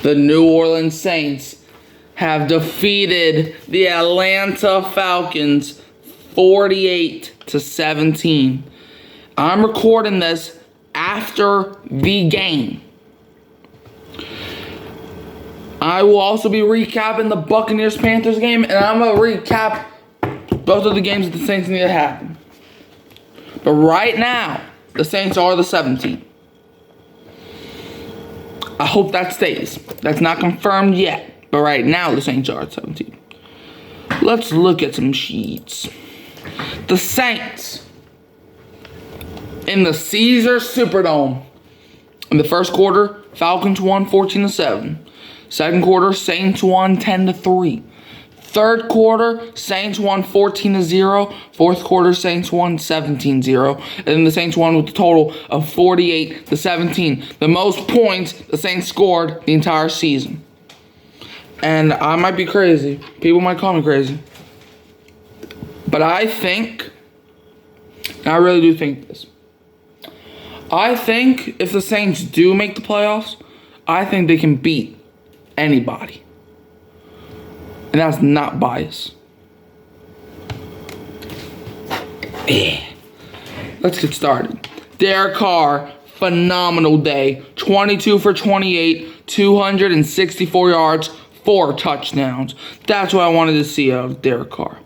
The New Orleans Saints have defeated the Atlanta Falcons 48-17. I'm recording this after the game. I will also be recapping the Buccaneers-Panthers game, and I'm going to recap both of the games that the Saints need to happen. But right now, the Saints are the 17. I hope that stays. That's not confirmed yet. But right now, the Saints are at 17. Let's look at some sheets. The Saints in the Caesars Superdome. In the first quarter, Falcons won 14-7. Second quarter, Saints won 10-3. Third quarter, Saints won 14-0. Fourth quarter, Saints won 17-0. And then the Saints won with a total of 48-17. The most points the Saints scored the entire season. And I might be crazy. People might call me crazy. But I think, and I really do think this. I think if the Saints do make the playoffs, I think they can beat anybody. And that's not bias. Yeah. Let's get started. Derek Carr, phenomenal day. 22 for 28, 264 yards, 4 touchdowns. That's what I wanted to see out of Derek Carr.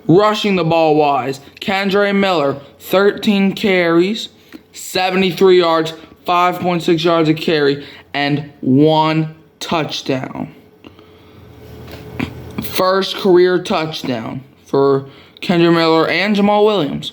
Rushing the ball wise, Kendre Miller, 13 carries, 73 yards, 5.6 yards a carry, and 1 touchdown. First career touchdown for Kendre Miller and Jamal Williams.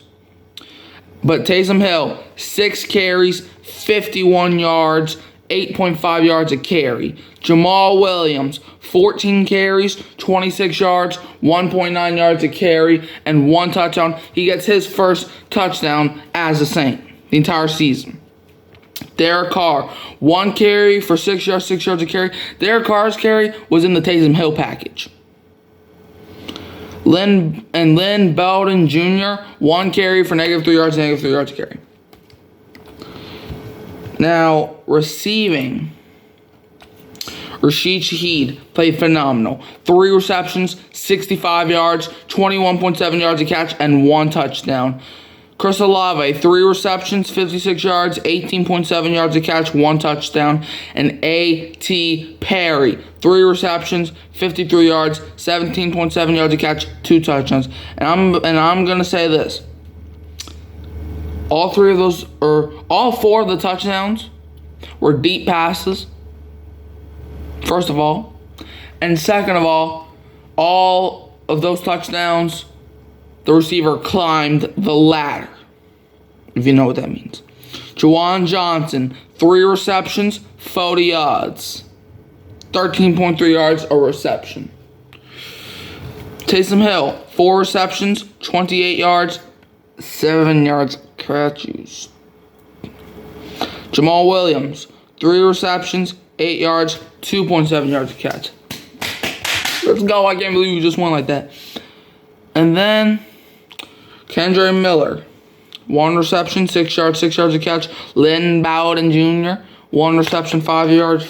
But Taysom Hill, 6 carries, 51 yards, 8.5 yards a carry. Jamal Williams, 14 carries, 26 yards, 1.9 yards a carry, and 1 touchdown. He gets his first touchdown as a Saint the entire season. Derek Carr, 1 carry for 6 yards, 6 yards a carry. Derek Carr's carry was in the Taysom Hill package. Lynn Belden Jr., 1 carry for -3 yards, -3 yards a carry. Now, receiving, Rashid Shaheed played phenomenal. 3 receptions, 65 yards, 21.7 yards a catch, and 1 touchdown. Chris Olave, 3 receptions, 56 yards, 18.7 yards a catch, 1 touchdown. And A.T. Perry, 3 receptions, 53 yards, 17.7 yards a catch, 2 touchdowns. And I'm gonna say this. All 4 of the touchdowns were deep passes, first of all. And second of all of those touchdowns, the receiver climbed the ladder, if you know what that means. Juwan Johnson, 3 receptions, 40 yards. 13.3 yards a reception. Taysom Hill, 4 receptions, 28 yards, 7 yards catches. Jamal Williams, 3 receptions, 8 yards, 2.7 yards a catch. Let's go. I can't believe we just won like that. And then Kendre Miller, 1 reception, 6 yards, 6 yards a catch. Lynn Bowden Jr., 1 reception, 5 yards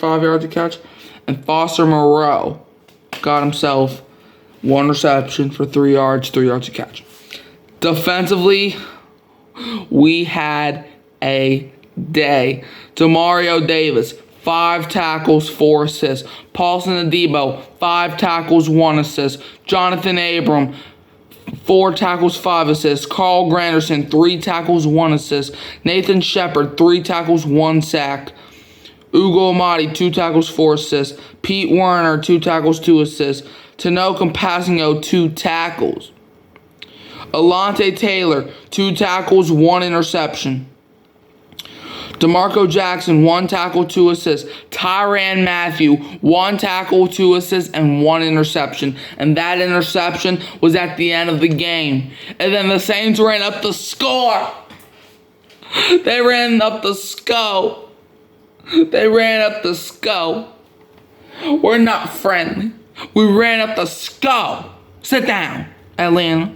a catch. And Foster Moreau got himself 1 reception for 3 yards, 3 yards a catch. Defensively, we had a day. Demario Davis, 5 tackles, 4 assists. Paulson Adebo, 5 tackles, 1 assist. Jonathan Abram, 4 tackles, 5 assists. Carl Granderson, 3 tackles, 1 assist. Nathan Shepard, 3 tackles, 1 sack. Ugo Amadi, 2 tackles, 4 assists. Pete Werner, 2 tackles, 2 assists. Tano Compasino, 2 tackles. Alante Taylor, 2 tackles, 1 interception. DeMarco Jackson, 1 tackle, 2 assists. Tyrann Mathieu, 1 tackle, 2 assists, and 1 interception. And that interception was at the end of the game. And then the Saints ran up the score. They ran up the score. We're not friendly. We ran up the score. Sit down, Atlanta.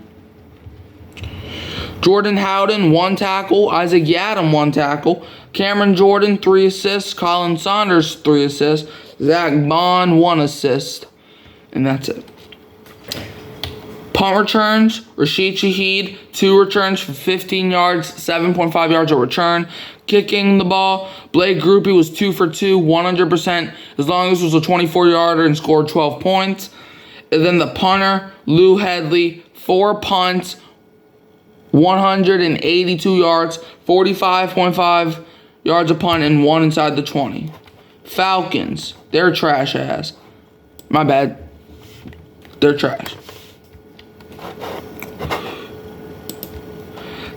Jordan Howden, 1 tackle. Isaac Yiadom, 1 tackle. Cameron Jordan, 3 assists. Colin Saunders, 3 assists. Zach Bond, 1 assist. And that's it. Punt returns, Rashid Shaheed, 2 returns for 15 yards, 7.5 yards a return. Kicking the ball, Blake Grupe was 2 for 2, 100%, as long as it was a 24-yarder and scored 12 points. And then the punter, Lou Headley, 4 punts, 182 yards, 45.5 yards a punt, and 1 inside the 20. Falcons, they're trash ass. My bad. They're trash.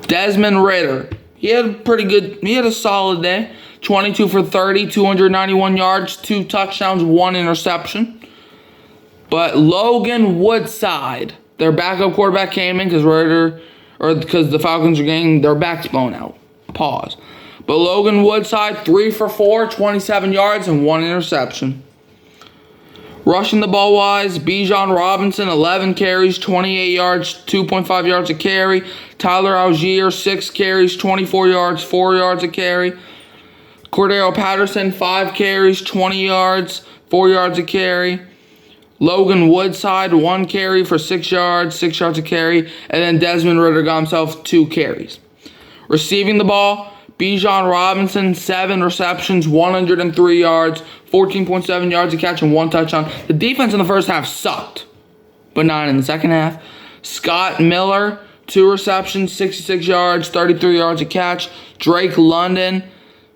Desmond Ridder, he had a solid day. 22 for 30, 291 yards, 2 touchdowns, 1 interception. But Logan Woodside, their backup quarterback, came in because the Falcons are getting their backs blown out. Pause. But Logan Woodside, 3 for 4, 27 yards, and 1 interception. Rushing the ball wise, Bijan Robinson, 11 carries, 28 yards, 2.5 yards a carry. Tyler Algier, 6 carries, 24 yards, 4 yards a carry. Cordero Patterson, 5 carries, 20 yards, 4 yards a carry. Logan Woodside, 1 carry for 6 yards, 6 yards a carry. And then Desmond Ridder got himself 2 carries. Receiving the ball, Bijan Robinson, 7 receptions, 103 yards, 14.7 yards a catch, and 1 touchdown. The defense in the first half sucked, but not in the second half. Scott Miller, 2 receptions, 66 yards, 33 yards a catch. Drake London,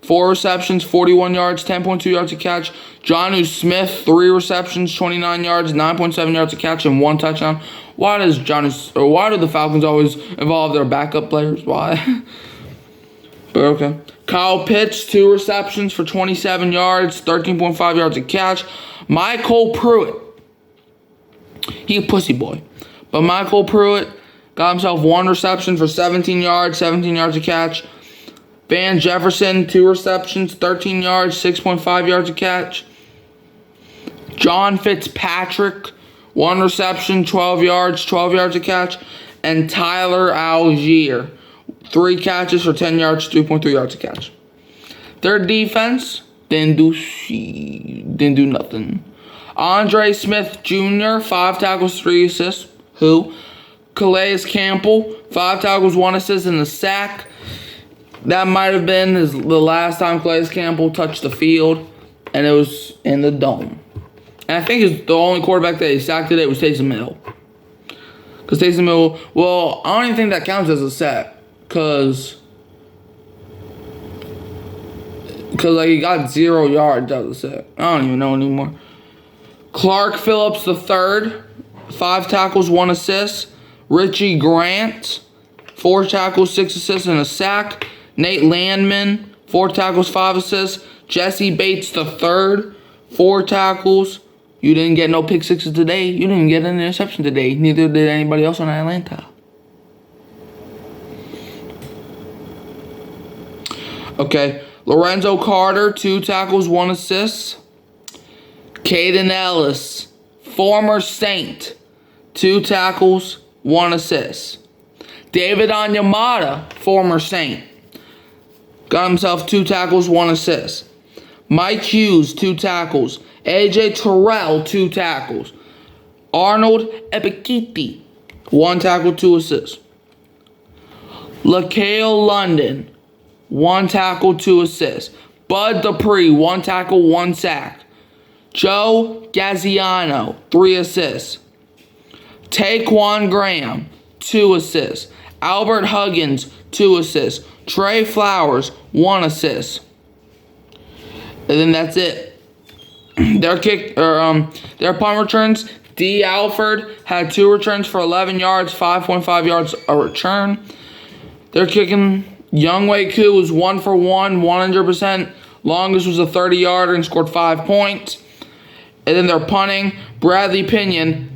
4 receptions, 41 yards, 10.2 yards a catch. Jonnu Smith, 3 receptions, 29 yards, 9.7 yards a catch, and 1 touchdown. Why do the Falcons always involve their backup players? Why? But okay. Kyle Pitts, 2 receptions for 27 yards, 13.5 yards a catch. Michael Pruitt, he a pussy boy. But Michael Pruitt got himself 1 reception for 17 yards a catch. Van Jefferson, 2 receptions, 13 yards, 6.5 yards a catch. John Fitzpatrick, 1 reception, 12 yards a catch. And Tyler Algier, 3 catches for 10 yards, 2.3 yards a catch. Their defense didn't do nothing. Andre Smith Jr., 5 tackles, 3 assists. Calais Campbell, 5 tackles, 1 assist, and a sack. That might have been the last time Calais Campbell touched the field, and it was in the dome. And I think the only quarterback that he sacked today was Taysom Hill. Because Taysom Hill, well, I don't even think that counts as a sack. Because like he got 0 yards out of the sack. I don't even know anymore. Clark Phillips III, 5 tackles, 1 assist. Richie Grant, 4 tackles, 6 assists, and a sack. Nate Landman, 4 tackles, 5 assists. Jesse Bates III, 4 tackles. You didn't get no pick sixes today. You didn't get an interception today. Neither did anybody else on Atlanta. Okay, Lorenzo Carter, 2 tackles, 1 assist. Caden Ellis, former Saint, 2 tackles, 1 assist. David Onyemata, former Saint, got himself 2 tackles, 1 assist. Mike Hughes, 2 tackles. AJ Terrell, 2 tackles. Arnold Ebiketie, 1 tackle, 2 assists. LaCale London, 1 tackle, 2 assists. Bud Dupree, 1 tackle, 1 sack. Joe Gaziano, 3 assists. Taquan Graham, 2 assists. Albert Huggins, 2 assists. Trey Flowers, 1 assist. And then that's it. Their punt returns, D. Alford had 2 returns for 11 yards, 5.5 yards a return. They're kicking, Younghoe Koo was 1 for 1, 100%. Longest was a 30-yarder and scored 5 points. And then they're punting, Bradley Pinion,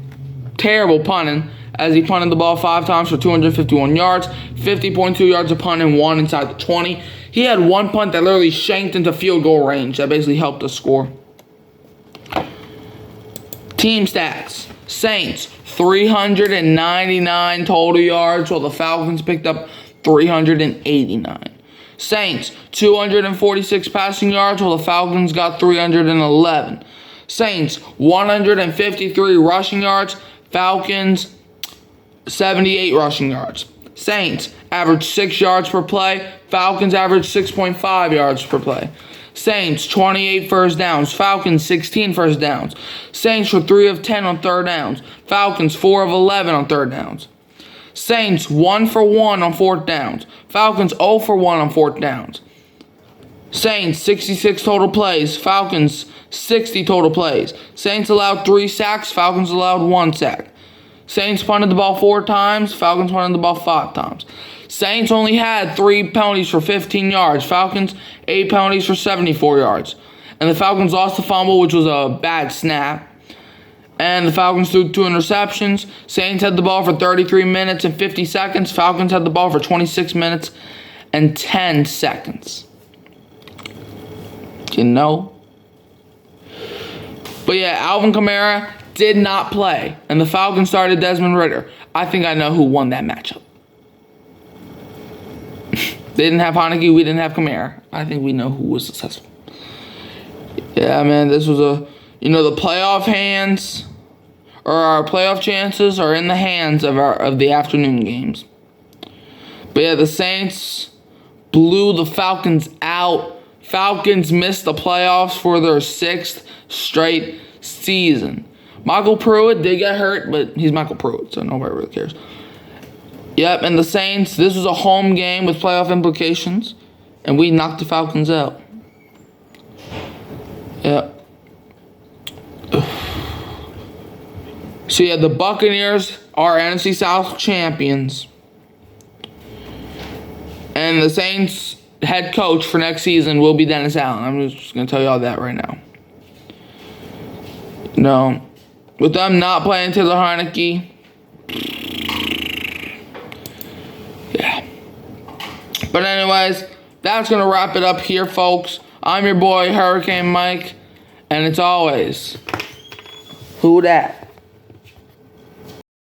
terrible punting, as he punted the ball 5 times for 251 yards, 50.2 yards a punt and 1 inside the 20. He had 1 punt that literally shanked into field goal range. That basically helped us score. Team stats. Saints, 399 total yards, while the Falcons picked up 389. Saints, 246 passing yards, while the Falcons got 311. Saints, 153 rushing yards. Falcons, 78 rushing yards. Saints, average 6 yards per play. Falcons average 6.5 yards per play. Saints, 28 first downs. Falcons, 16 first downs. Saints were 3 of 10 on third downs. Falcons, 4 of 11 on third downs. Saints, 1 for 1 on fourth downs. Falcons, 0 for 1 on fourth downs. Saints, 66 total plays. Falcons, 60 total plays. Saints allowed 3 sacks. Falcons allowed 1 sack. Saints punted the ball 4 times. Falcons punted the ball 5 times. Saints only had 3 penalties for 15 yards. Falcons, 8 penalties for 74 yards. And the Falcons lost the fumble, which was a bad snap. And the Falcons threw 2 interceptions. Saints had the ball for 33 minutes and 50 seconds. Falcons had the ball for 26 minutes and 10 seconds. You know? But yeah, Alvin Kamara did not play. And the Falcons started Desmond Ridder. I think I know who won that matchup. They didn't have Heineke. We didn't have Kamara. I think we know who was successful. Yeah, man, this was a... You know, the playoff hands, or our playoff chances, are in the hands of the afternoon games. But yeah, the Saints blew the Falcons out. Falcons missed the playoffs for their 6th straight season. Michael Pruitt did get hurt, but he's Michael Pruitt, so nobody really cares. Yep, and the Saints, this was a home game with playoff implications, and we knocked the Falcons out. Yep. So yeah, the Buccaneers are NFC South champions. And the Saints head coach for next season will be Dennis Allen. I'm just going to tell you all that right now. No. With them not playing Taylor Heineke. Yeah. But anyways, that's going to wrap it up here, folks. I'm your boy, Hurricane Mike. And it's always, who dat?